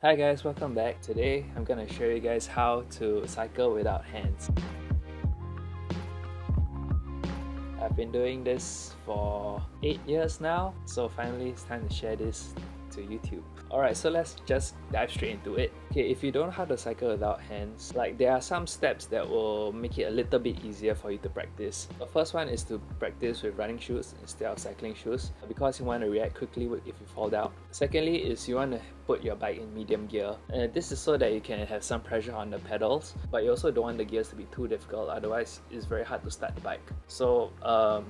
Hi guys, welcome back. Today I'm gonna show you guys how to cycle without hands. I've been doing this for 8 years now, so finally it's time to share this to YouTube. Alright, so let's just dive straight into it. Okay, if you don't know how to cycle without hands, there are some steps that will make it a little bit easier for you to practice. The first one is to practice with running shoes instead of cycling shoes because you want to react quickly if you fall down. Secondly is you want to put your bike in medium gear. This is so that you can have some pressure on the pedals, but you also don't want the gears to be too difficult, otherwise it's very hard to start the bike. So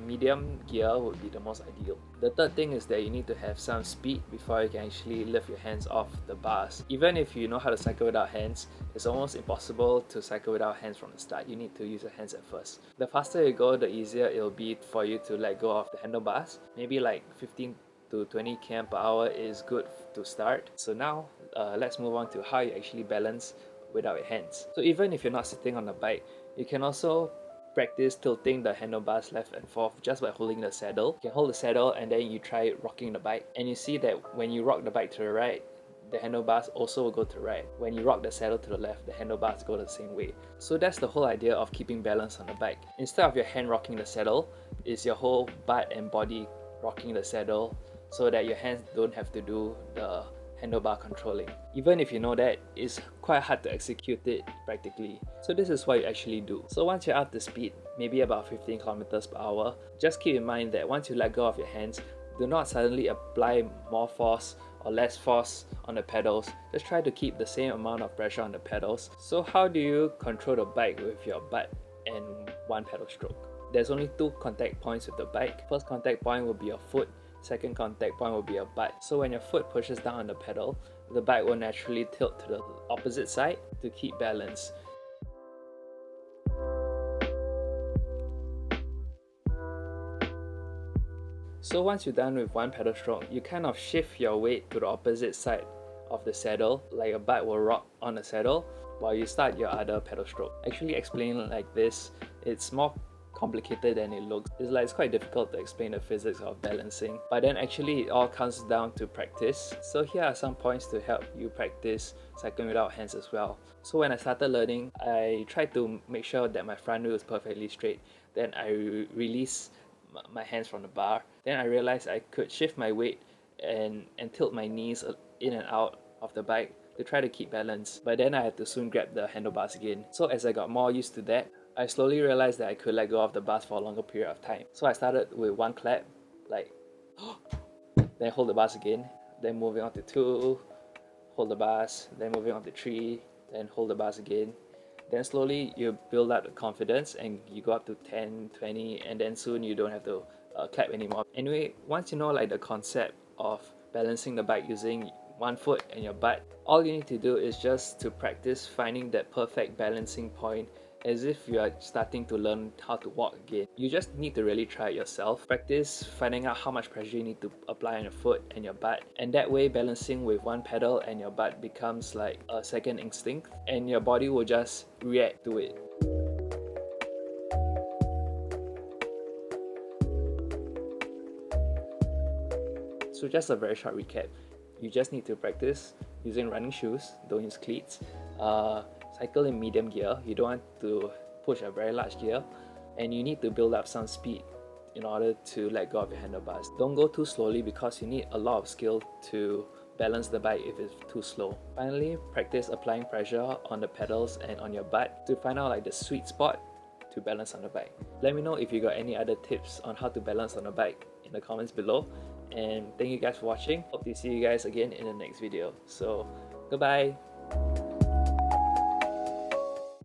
medium gear would be the most ideal. The third thing is that you need to have some speed before you can actually lift your hands off the bars. Even if you know how to cycle without hands, it's almost impossible to cycle without hands from the start. You need to use your hands at first. The faster you go, the easier it'll be for you to let go of the handlebars. Maybe like 15 to 20 km per hour is good to start. So now let's move on to how you actually balance without your hands. So even if you're not sitting on the bike, you can also practice tilting the handlebars left and forth just by holding the saddle. You can hold the saddle and then you try rocking the bike, and you see that when you rock the bike to the right, the handlebars also will go to the right. When you rock the saddle to the left, the handlebars go the same way. So that's the whole idea of keeping balance on the bike. Instead of your hand rocking the saddle, it's your whole butt and body rocking the saddle so that your hands don't have to do the handlebar controlling. Even if you know that, it's quite hard to execute it practically. So this is what you actually do. So once you're up to speed, maybe about 15 kilometers per hour, just keep in mind that once you let go of your hands, do not suddenly apply more force or less force on the pedals. Just try to keep the same amount of pressure on the pedals. So how do you control the bike with your butt and one pedal stroke? There's only two contact points with the bike. First contact point will be your foot. Second contact point will be your butt. So when your foot pushes down on the pedal, the bike will naturally tilt to the opposite side to keep balance. So once you're done with one pedal stroke, you kind of shift your weight to the opposite side of the saddle, like your butt will rock on the saddle while you start your other pedal stroke. Actually explain like this, it's more complicated than it looks. It's quite difficult to explain the physics of balancing, but then actually it all comes down to practice. So here are some points to help you practice cycling without hands as well. So when I started learning, I tried to make sure that my front wheel is perfectly straight. Then I release my hands from the bar. Then I realized I could shift my weight and tilt my knees in and out of the bike to try to keep balance, but then I had to soon grab the handlebars again. So as I got more used to that, I slowly realized that I could let go of the bars for a longer period of time. So I started with one clap, like then hold the bars again, then moving on to 2, hold the bars, then moving on to 3, then hold the bars again. Then slowly you build up the confidence and you go up to 10, 20, and then soon you don't have to clap anymore. Anyway, once you know the concept of balancing the bike using one foot and your butt, all you need to do is just to practice finding that perfect balancing point as if you are starting to learn how to walk again. You just need to really try it yourself. Practice finding out how much pressure you need to apply on your foot and your butt, and that way balancing with one pedal and your butt becomes like a second instinct, and your body will just react to it. So just a very short recap. You just need to practice using running shoes, don't use cleats. Cycle in medium gear, you don't want to push a very large gear, and you need to build up some speed in order to let go of your handlebars. Don't go too slowly because you need a lot of skill to balance the bike if it's too slow. Finally, practice applying pressure on the pedals and on your butt to find out the sweet spot to balance on the bike. Let me know if you got any other tips on how to balance on the bike in the comments below, and thank you guys for watching. Hope to see you guys again in the next video. So goodbye.